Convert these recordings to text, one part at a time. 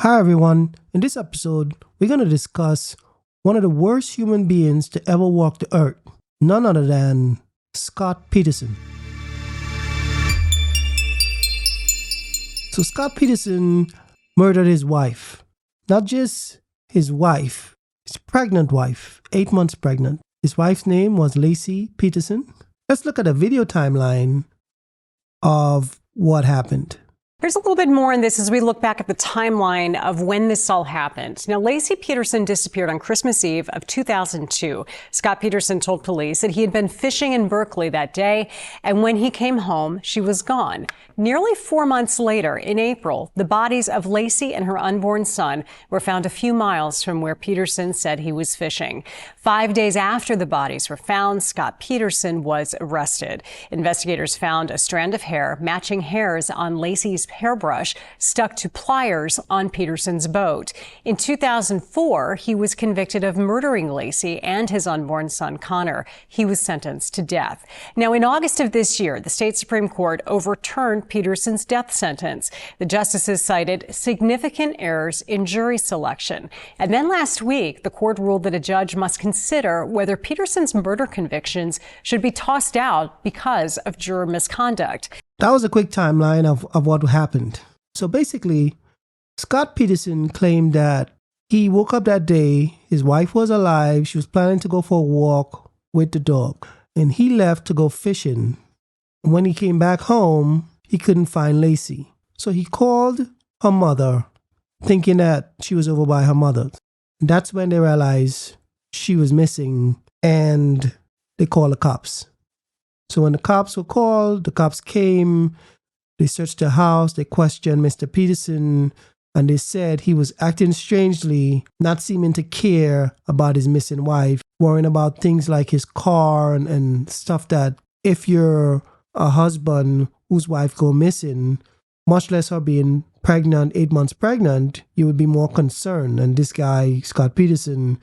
Hi everyone, in this episode, we're going to discuss one of the worst human beings to ever walk the earth, none other than Scott Peterson. So Scott Peterson murdered his wife. Not just his wife, his pregnant wife, 8 months pregnant. His wife's name was Lacey Peterson. Let's look at a video timeline of what happened. Here's a little bit more on this as we look back at the timeline of when this all happened. Now, Lacey Peterson disappeared on Christmas Eve of 2002. Scott Peterson told police that he had been fishing in Berkeley that day, and when he came home, she was gone. Nearly 4 months later, in April, the bodies of Lacey and her unborn son were found a few miles from where Peterson said he was fishing. 5 days after the bodies were found, Scott Peterson was arrested. Investigators found a strand of hair matching hairs on Lacey's hairbrush stuck to pliers on Peterson's boat. In 2004, he was convicted of murdering Lacey and his unborn son, Connor. He was sentenced to death. Now, in August of this year, the state Supreme Court overturned Peterson's death sentence. The justices cited significant errors in jury selection. And then last week, the court ruled that a judge must consider whether Peterson's murder convictions should be tossed out because of juror misconduct. That was a quick timeline of what happened. So basically, Scott Peterson claimed that he woke up that day, his wife was alive, she was planning to go for a walk with the dog, and he left to go fishing. When he came back home, he couldn't find Lacey. So he called her mother, thinking that she was over by her mother. That's when they realized she was missing, and they called the cops. So when the cops were called, the cops came, they searched the house, they questioned Mr. Peterson, and they said he was acting strangely, not seeming to care about his missing wife, worrying about things like his car and stuff that if you're a husband whose wife go missing, much less her being pregnant, 8 months pregnant, you would be more concerned. And this guy, Scott Peterson,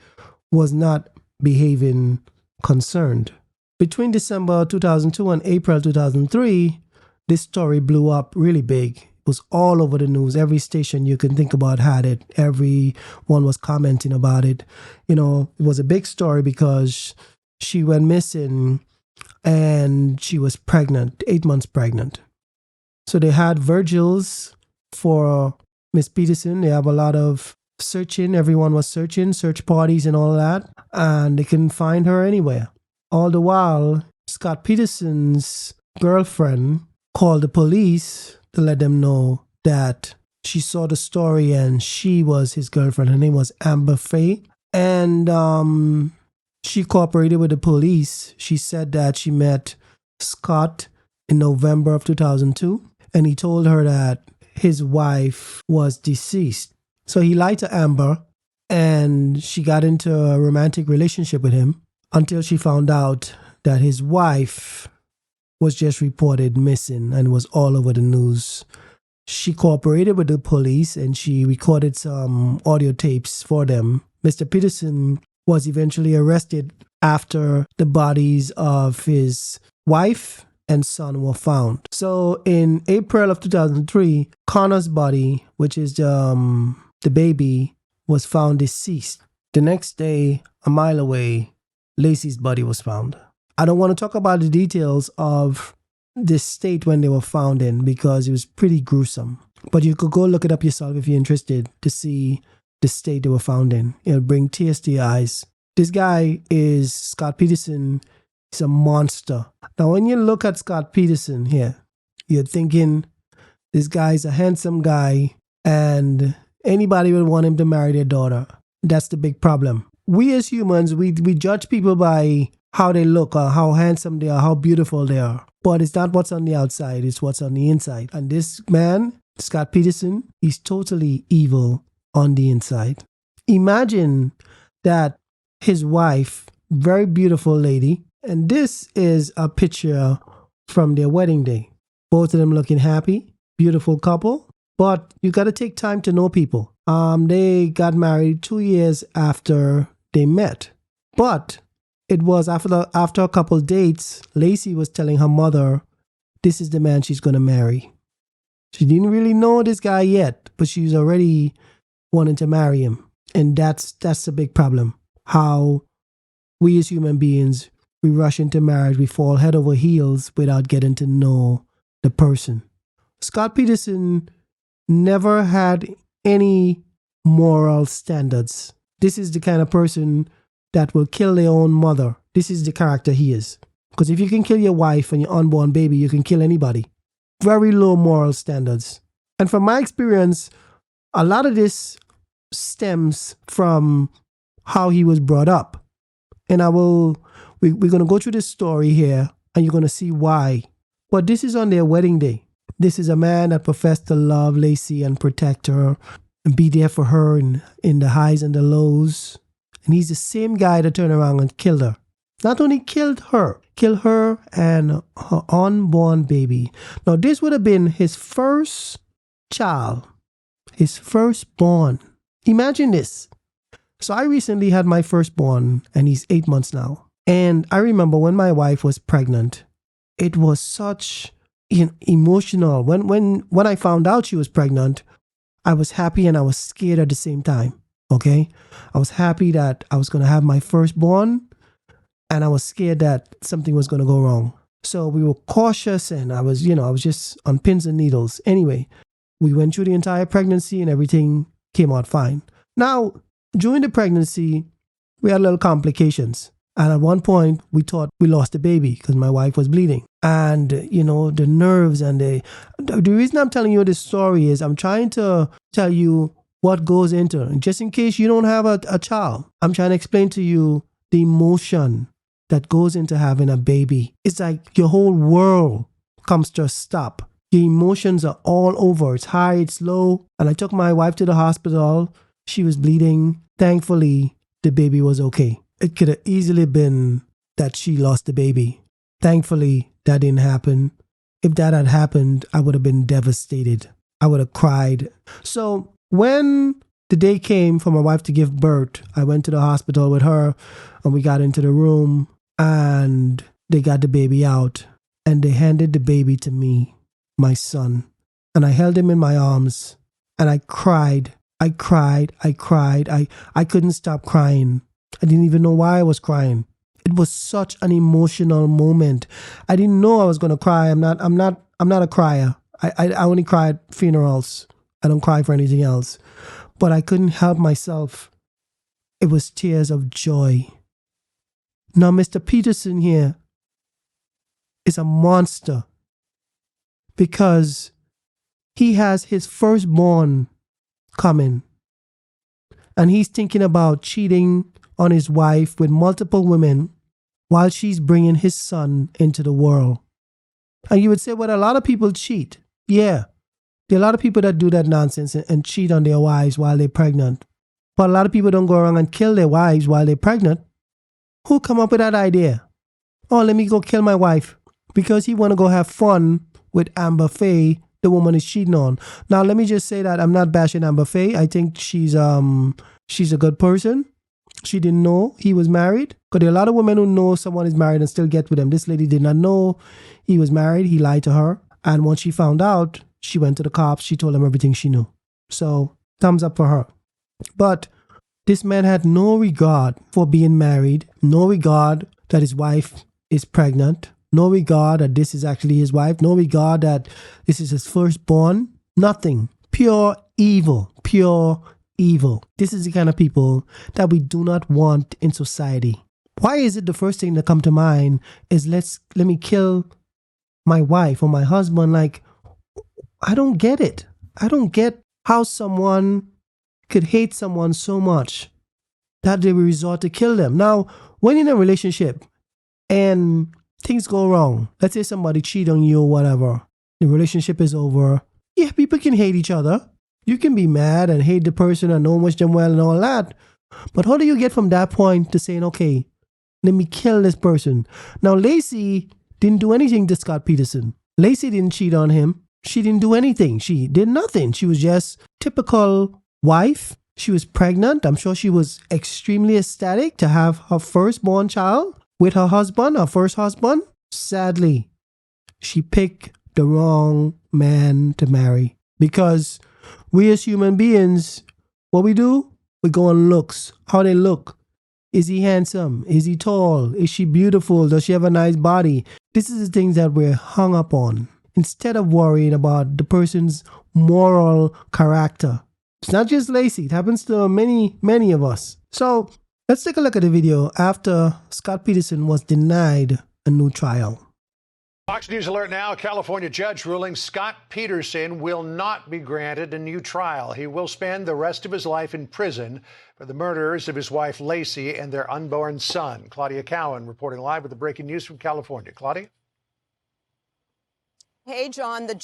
was not behaving concerned. Between December 2002 and April 2003, this story blew up really big. It was all over the news. Every station you can think about had it. Everyone was commenting about it. You know, it was a big story because she went missing and she was pregnant, 8 months pregnant. So they had vigils for Miss Peterson. They have a lot of searching. Everyone was searching, search parties and all that. And they couldn't find her anywhere. All the while, Scott Peterson's girlfriend called the police to let them know that she saw the story and she was his girlfriend. Her name was Amber Faye. And she cooperated with the police. She said that she met Scott in November of 2002. And he told her that his wife was deceased. So he lied to Amber and she got into a romantic relationship with him, until she found out that his wife was just reported missing and was all over the news. She cooperated with the police and she recorded some audio tapes for them. Mr. Peterson was eventually arrested after the bodies of his wife and son were found. So in April of 2003, Connor's body, which is the baby, was found deceased. The next day, a mile away, Lacey's body was found. I don't want to talk about the details of this state when they were found in because it was pretty gruesome. But you could go look it up yourself if you're interested to see the state they were found in. It'll bring tears to your eyes. This guy is Scott Peterson. He's a monster. Now, when you look at Scott Peterson here, you're thinking this guy's a handsome guy and anybody would want him to marry their daughter. That's the big problem. We as humans, we judge people by how they look or how handsome they are, how beautiful they are. But it's not what's on the outside, it's what's on the inside. And this man, Scott Peterson, he's totally evil on the inside. Imagine that his wife, very beautiful lady, and this is a picture from their wedding day. Both of them looking happy, beautiful couple. But you got to take time to know people. They got married 2 years after they met. But it was after a couple dates, Lacey was telling her mother, this is the man she's going to marry. She didn't really know this guy yet, but she was already wanting to marry him. And that's a big problem. How we as human beings, we rush into marriage, we fall head over heels without getting to know the person. Scott Peterson never had any moral standards. This is the kind of person that will kill their own mother. This is the character he is. Because if you can kill your wife and your unborn baby, you can kill anybody. Very low moral standards. And from my experience, a lot of this stems from how he was brought up. And we're going to go through this story here and you're going to see why. But this is on their wedding day. This is a man that professed to love Lacey and protect her and be there for her in the highs and the lows. And he's the same guy that turned around and killed her. Not only killed her and her unborn baby. Now, this would have been his first child, his firstborn. Imagine this. So I recently had my firstborn, and he's 8 months now. And I remember when my wife was pregnant, it was such emotional. When I found out she was pregnant, I was happy and I was scared at the same time. Okay? I was happy that I was going to have my firstborn, and I was scared that something was going to go wrong. So we were cautious, and I was just on pins and needles. Anyway, we went through the entire pregnancy and everything came out fine. Now, during the pregnancy, we had little complications. And at one point, we thought we lost the baby because my wife was bleeding. And, the nerves and the reason I'm telling you this story is I'm trying to tell you what goes into it. Just in case you don't have a child, I'm trying to explain to you the emotion that goes into having a baby. It's like your whole world comes to a stop. Your emotions are all over. It's high, it's low. And I took my wife to the hospital. She was bleeding. Thankfully, the baby was okay. It could have easily been that she lost the baby. Thankfully, that didn't happen. If that had happened, I would have been devastated. I would have cried. So when the day came for my wife to give birth, I went to the hospital with her and we got into the room and they got the baby out and they handed the baby to me, my son. And I held him in my arms and I cried. I couldn't stop crying. I didn't even know why I was crying. It was such an emotional moment. I didn't know I was going to cry. I'm not a crier. I only cry at funerals. I don't cry for anything else. But I couldn't help myself. It was tears of joy. Now, Mr. Peterson here is a monster because he has his firstborn coming. And he's thinking about cheating on his wife with multiple women while she's bringing his son into the world. And you would say, well, a lot of people cheat. Yeah, there are a lot of people that do that nonsense and cheat on their wives while they're pregnant. But a lot of people don't go around and kill their wives while they're pregnant. Who come up with that idea? Oh, let me go kill my wife because he want to go have fun with Amber Faye, the woman is cheating on. Now, let me just say that I'm not bashing Amber Faye. I think she's a good person. She didn't know he was married. Because there are a lot of women who know someone is married and still get with him. This lady did not know he was married. He lied to her. And once she found out, she went to the cops. She told them everything she knew. So, thumbs up for her. But this man had no regard for being married. No regard that his wife is pregnant. No regard that this is actually his wife. No regard that this is his firstborn. Nothing. Pure evil. Pure evil. This is the kind of people that we do not want in society. Why is it the first thing that come to mind is let me kill my wife or my husband? Like, I don't get it. I don't get how someone could hate someone so much that they will resort to kill them. Now, when in a relationship and things go wrong, let's say somebody cheat on you or whatever, the relationship is over. Yeah, people can hate each other. You can be mad and hate the person and don't wish them well and all that. But how do you get from that point to saying, okay, let me kill this person? Now, Lacey didn't do anything to Scott Peterson. Lacey didn't cheat on him. She didn't do anything. She did nothing. She was just typical wife. She was pregnant. I'm sure she was extremely ecstatic to have her firstborn child with her husband, her first husband. Sadly, she picked the wrong man to marry because we as human beings, What we do? We go on looks, how they look. Is he handsome? Is he tall? Is she beautiful? Does she have a nice body? This is the things that we're hung up on instead of worrying about the person's moral character. It's not just Lacey. It happens to many, many of us. So let's take a look at the video after Scott Peterson was denied a new trial. Fox News alert now. A California judge ruling Scott Peterson will not be granted a new trial. He will spend the rest of his life in prison for the murders of his wife Lacey and their unborn son. Claudia Cowan reporting live with the breaking news from California. Claudia? Hey, John, the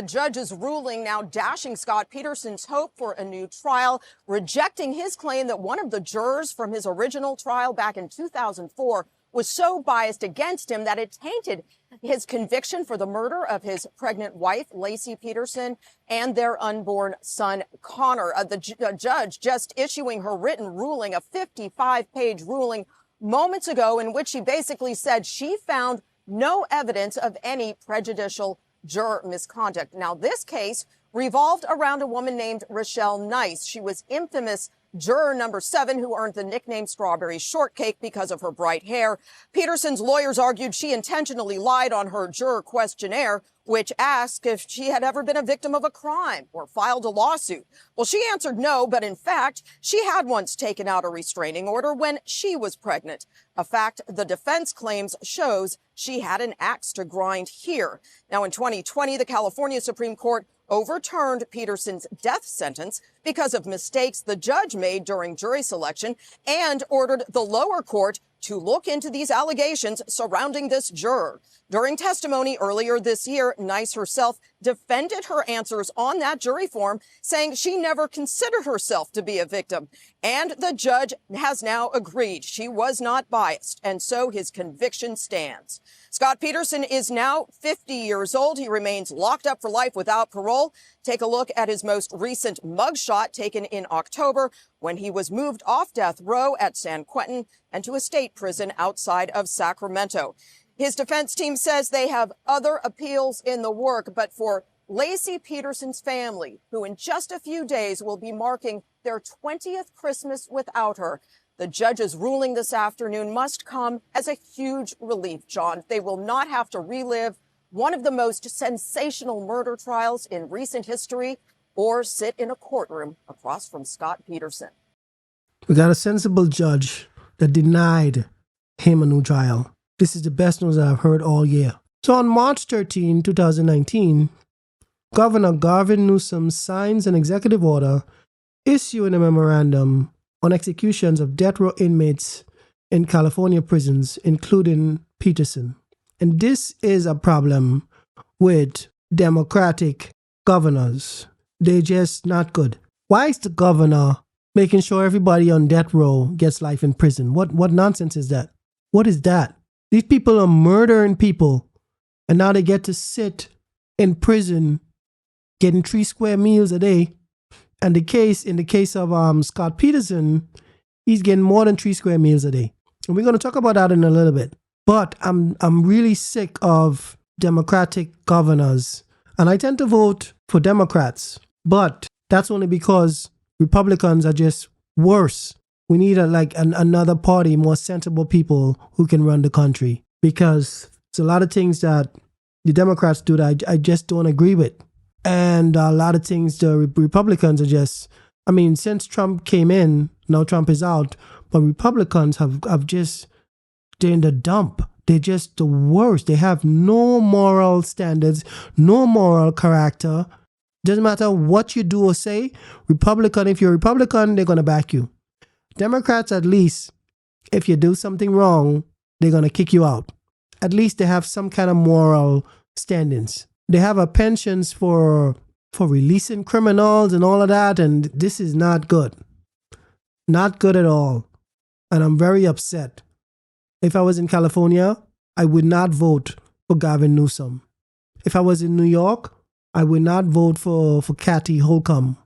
judge's ruling now dashing Scott Peterson's hope for a new trial, rejecting his claim that one of the jurors from his original trial back in 2004 was so biased against him that it tainted his conviction for the murder of his pregnant wife, Lacey Peterson, and their unborn son, Connor. The judge just issuing her written ruling, a 55-page ruling moments ago, in which she basically said she found no evidence of any prejudicial juror misconduct. Now, this case revolved around a woman named Rochelle Nice. She was infamous juror number 7, who earned the nickname Strawberry Shortcake because of her bright hair. Peterson's lawyers argued she intentionally lied on her juror questionnaire, which asked if she had ever been a victim of a crime or filed a lawsuit. Well, she answered no, but in fact, she had once taken out a restraining order when she was pregnant, a fact the defense claims shows she had an axe to grind here. Now, in 2020, the California Supreme Court overturned Peterson's death sentence because of mistakes the judge made during jury selection and ordered the lower court to look into these allegations surrounding this juror. During testimony earlier this year, Nice herself defended her answers on that jury form, saying she never considered herself to be a victim. And the judge has now agreed she was not biased, and so his conviction stands. Scott Peterson is now 50 years old. He remains locked up for life without parole. Take a look at his most recent mugshot taken in October, when he was moved off death row at San Quentin and to a state prison outside of Sacramento. His defense team says they have other appeals in the work, but for Lacey Peterson's family, who in just a few days will be marking their 20th Christmas without her, the judge's ruling this afternoon must come as a huge relief, John. They will not have to relive one of the most sensational murder trials in recent history or sit in a courtroom across from Scott Peterson. We got a sensible judge that denied him a new trial. This is the best news I've heard all year. So on March 13, 2019, Governor Gavin Newsom signs an executive order issuing a memorandum on executions of death row inmates in California prisons, including Peterson. And this is a problem with Democratic governors. They're just not good. Why is the governor making sure everybody on death row gets life in prison? What nonsense is that? What is that? These people are murdering people, and now they get to sit in prison getting 3 square meals a day. And in the case of Scott Peterson, he's getting more than 3 square meals a day. And we're going to talk about that in a little bit. But I'm really sick of Democratic governors, and I tend to vote for Democrats. But that's only because Republicans are just worse. We need another party, more sensible people who can run the country, because there's a lot of things that the Democrats do that I just don't agree with. And a lot of things the Republicans are just, since Trump came in, now Trump is out, but Republicans have just, they're in the dump. They're just the worst. They have no moral standards, no moral character. Doesn't matter what you do or say. Republican, if you're a Republican, they're going to back you. Democrats, at least, if you do something wrong, they're going to kick you out. At least they have some kind of moral standings. They have a pensions for releasing criminals and all of that, and this is not good. Not good at all. And I'm very upset. If I was in California, I would not vote for Gavin Newsom. If I was in New York, I would not vote for Kathy Holcomb,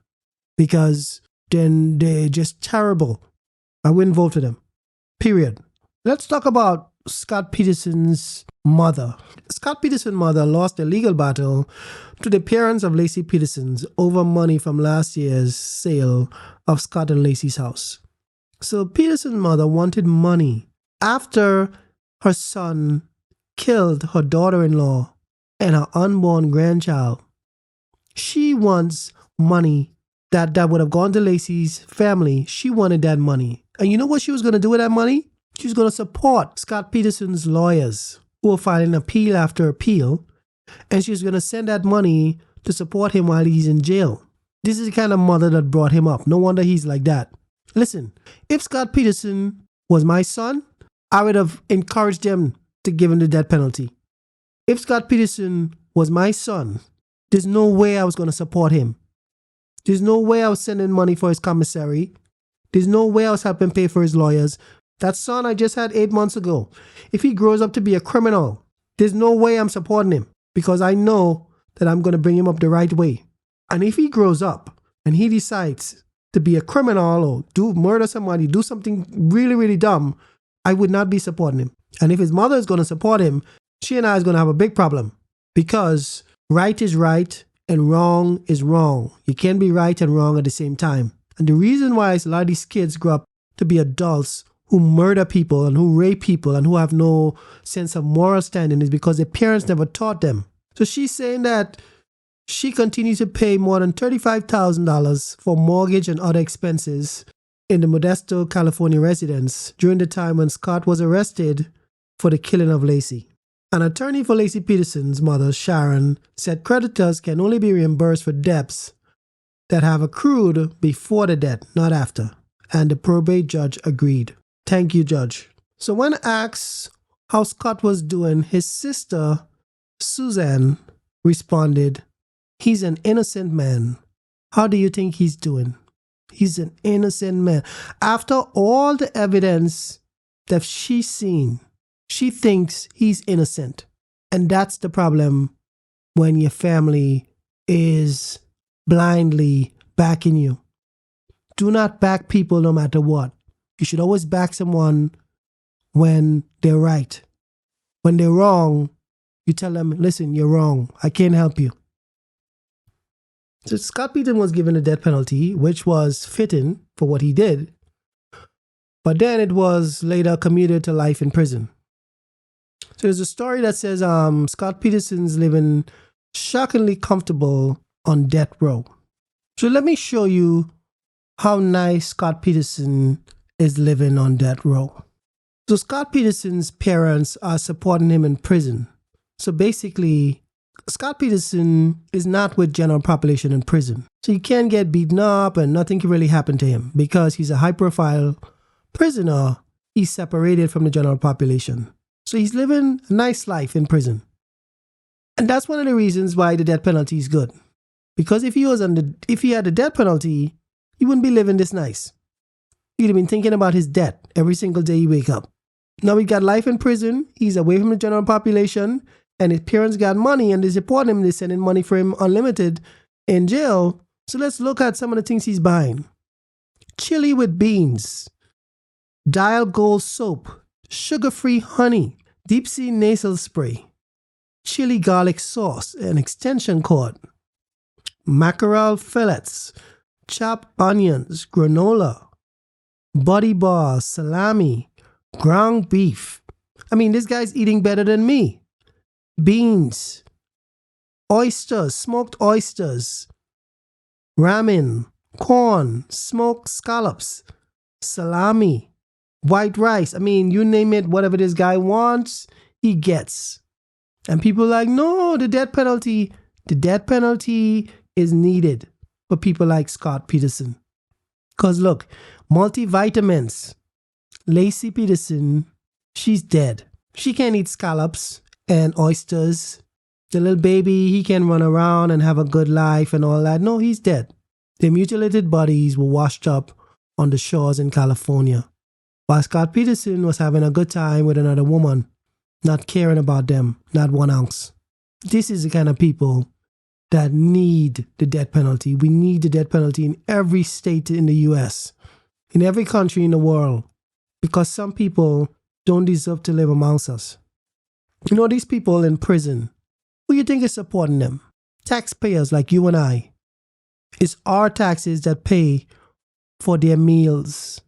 because then they're just terrible. I wouldn't vote for them. Period. Let's talk about Scott Peterson's mother. Scott Peterson's mother lost a legal battle to the parents of Laci Peterson's over money from last year's sale of Scott and Laci's house. So Peterson's mother wanted money after her son killed her daughter-in-law and her unborn grandchild. She wants money that would have gone to Laci's family. She wanted that money. And you know what she was going to do with that money? She was going to support Scott Peterson's lawyers who were filing appeal after appeal. And she was going to send that money to support him while he's in jail. This is the kind of mother that brought him up. No wonder he's like that. Listen, if Scott Peterson was my son, I would have encouraged them to give him the death penalty. If Scott Peterson was my son, there's no way I was going to support him. There's no way I was sending money for his commissary. There's no way I was helping pay for his lawyers. That son I just had 8 months ago, if he grows up to be a criminal, there's no way I'm supporting him because I know that I'm going to bring him up the right way. And if he grows up and he decides to be a criminal or murder somebody, do something really, really dumb, I would not be supporting him. And if his mother is going to support him, she and I is going to have a big problem because right is right and wrong is wrong. You can't be right and wrong at the same time. And the reason why a lot of these kids grow up to be adults who murder people and who rape people and who have no sense of moral standing is because their parents never taught them. So she's saying that she continues to pay more than $35,000 for mortgage and other expenses in the Modesto, California residence during the time when Scott was arrested for the killing of Laci. An attorney for Laci Peterson's mother, Sharon, said creditors can only be reimbursed for debts that have accrued before the death, not after. And the probate judge agreed. Thank you, Judge. So when asked how Scott was doing, his sister, Suzanne, responded, "He's an innocent man. How do you think he's doing? He's an innocent man." After all the evidence that she's seen, she thinks he's innocent. And that's the problem when your family is blindly backing you. Do not back people no matter what. You should always back someone when they're right. When they're wrong, you tell them, listen, you're wrong. I can't help you. So Scott Peterson was given a death penalty, which was fitting for what he did. But then it was later commuted to life in prison. So there's a story that says Scott Peterson's living shockingly comfortable on death row. So let me show you how nice Scott Peterson is living on death row. So Scott Peterson's parents are supporting him in prison. So basically, Scott Peterson is not with general population in prison. So he can't get beaten up and nothing can really happen to him because he's a high-profile prisoner. He's separated from the general population. So he's living a nice life in prison. And that's one of the reasons why the death penalty is good. Because if he had the death penalty, he wouldn't be living this nice. He'd have been thinking about his death every single day he wake up. Now he got life in prison. He's away from the general population. And his parents got money and they support him. They're sending money for him unlimited in jail. So let's look at some of the things he's buying. Chili with beans. Dial Gold soap. Sugar-free honey. Deep sea nasal spray. Chili garlic sauce. An extension cord. Mackerel fillets. Chopped onions. Granola. Buddy bars, salami, ground beef. I mean, this guy's eating better than me. Beans, oysters, smoked oysters, ramen, corn, smoked scallops, salami, white rice. I mean, you name it, whatever this guy wants, he gets. And people are like, no, the death penalty is needed for people like Scott Peterson. Because look, multivitamins. Laci Peterson, she's dead. She can't eat scallops and oysters. The little baby, he can run around and have a good life and all that. No, he's dead. Their mutilated bodies were washed up on the shores in California. While Scott Peterson was having a good time with another woman, not caring about them, not 1 ounce. This is the kind of people that need the death penalty. We need the death penalty in every state in the US, in every country in the world, because some people don't deserve to live amongst us. You know, these people in prison, who you think is supporting them? Taxpayers like you and I. It's our taxes that pay for their meals.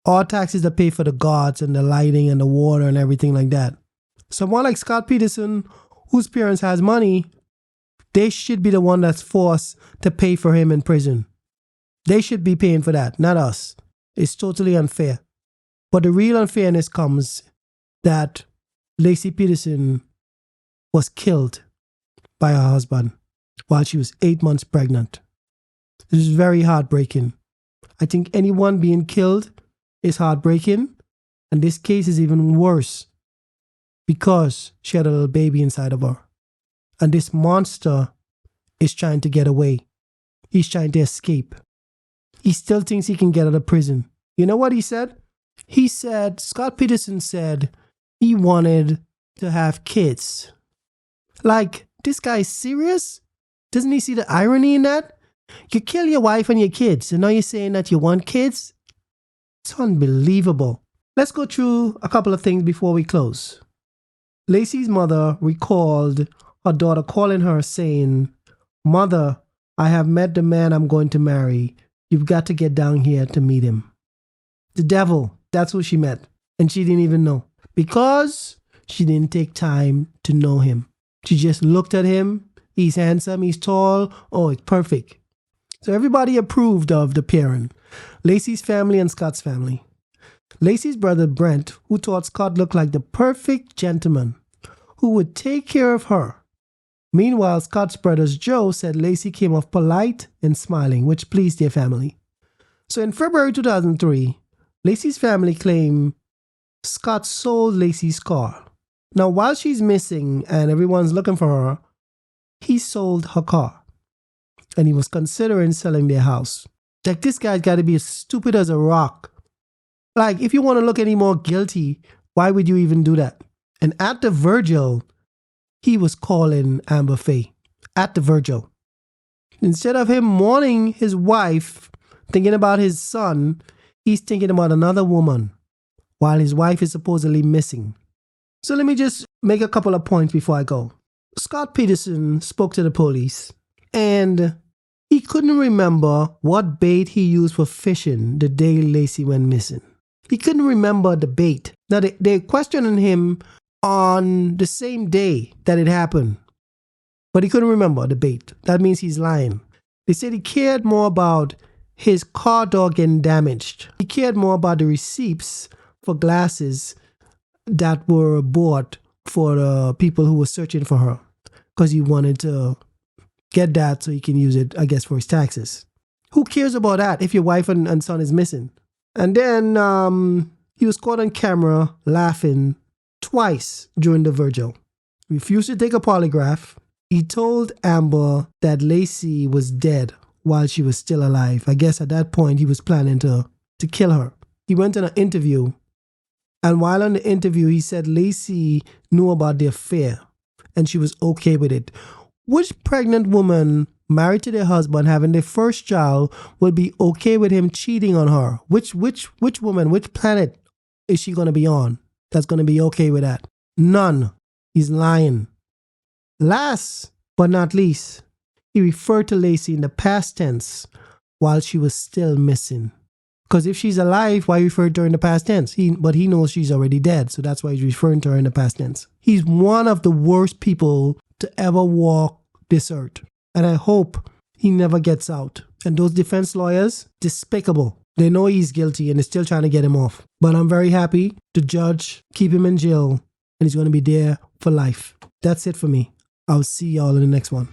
Our taxes that pay for the guards and the lighting and the water and everything like that. Someone like Scott Peterson, whose parents has money, they should be the one that's forced to pay for him in prison. They should be paying for that, not us. It's totally unfair. But the real unfairness comes that Laci Peterson was killed by her husband while she was 8 months pregnant. This is very heartbreaking. I think anyone being killed is heartbreaking, and this case is even worse because she had a little baby inside of her. And this monster is trying to get away. He's trying to escape. He still thinks he can get out of prison. You know what he said? Scott Peterson said he wanted to have kids. Like, this guy is serious? Doesn't he see the irony in that? You kill your wife and your kids, and now you're saying that you want kids? It's unbelievable. Let's go through a couple of things before we close. Laci's mother recalled her daughter calling her saying, "Mother, I have met the man I'm going to marry. You've got to get down here to meet him." The devil, that's who she met. And she didn't even know. Because she didn't take time to know him. She just looked at him. He's handsome, he's tall. Oh, it's perfect. So everybody approved of the pairing. Laci's family and Scott's family. Laci's brother Brent, who thought Scott looked like the perfect gentleman who would take care of her. Meanwhile, Scott's brothers Joe said Laci came off polite and smiling, which pleased their family. So in February 2003, Laci's family claimed Scott sold Laci's car. Now, while she's missing and everyone's looking for her, he sold her car. And he was considering selling their house. Like, this guy's got to be as stupid as a rock. Like, if you want to look any more guilty, why would you even do that? And at the Virgil, he was calling Amber Faye. At the Virgil. Instead of him mourning his wife, thinking about his son, he's thinking about another woman while his wife is supposedly missing. So let me just make a couple of points before I go. Scott Peterson spoke to the police and he couldn't remember what bait he used for fishing the day Laci went missing. He couldn't remember the bait. Now they're questioning him on the same day that it happened, but he couldn't remember the bait. That means he's lying. They said he cared more about his car door getting damaged. He cared more about the receipts for glasses that were bought for the people who were searching for her, because he wanted to get that so he can use it, I guess, for his taxes. Who cares about that if your wife and son is missing? And then he was caught on camera laughing twice during the Virgil. He refused to take a polygraph. He told Amber that Laci was dead while she was still alive. I guess at that point he was planning to kill her. He went on an interview, and while on the interview he said Laci knew about the affair and she was okay with it. Which pregnant woman married to their husband having their first child would be okay with him cheating on her? Which woman, which planet is she going to be on that's going to be okay with that? None. He's lying. Last but not least, he referred to Laci in the past tense while she was still missing. Because if she's alive, why refer to her in the past tense? But he knows she's already dead, so that's why he's referring to her in the past tense. He's one of the worst people to ever walk this earth. And I hope he never gets out. And those defense lawyers, despicable. They know he's guilty and they're still trying to get him off. But I'm very happy the judge keep him in jail and he's going to be there for life. That's it for me. I'll see y'all in the next one.